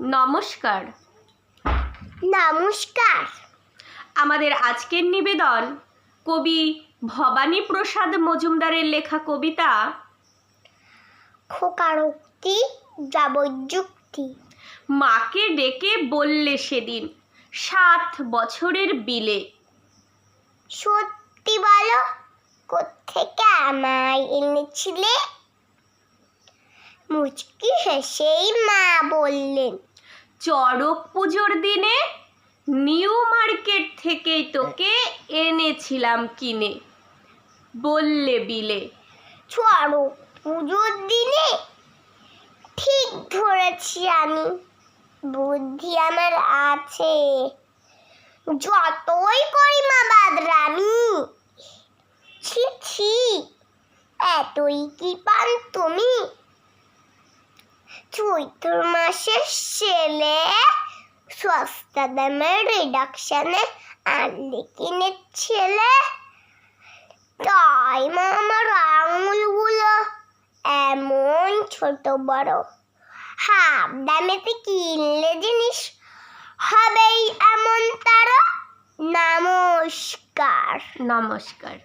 নমস্কার। নমস্কার। আমাদের আজকের নিবেদন কবি ভবানী প্রসাদ মজুমদারের লেখা কবিতা খোকারোক্তি যাবজ্জুক্তি। মাকে ডেকে বললে সেদিন 7 বছরের বিলে, সত্যি বলো, কোত্থেকে আমায় এনেছিলে? মুচকি হেসেই মা বললেন, চড়ক পুজোর দিনে নিউ মার্কেট থেকেই তোকে এনেছিলাম কিনে। বললে বিলে। চড়ক পুজোর দিনে? ঠিক ধরেছি আমি, বুদ্ধি আমার আছে। যতই করি মা বাদরামি, ছি ছি, এতই কি পান তুমি? চৈত্র মাসের সেলে সস্তা দামের রিডাকশনে আনলে কিনে ছেলে, তাই মা আমার আঙুলগুলো এমন ছোট বড়। হাফ দামেতে কিনলে জিনিস হবেই এমন তার। নমস্কার। নমস্কার।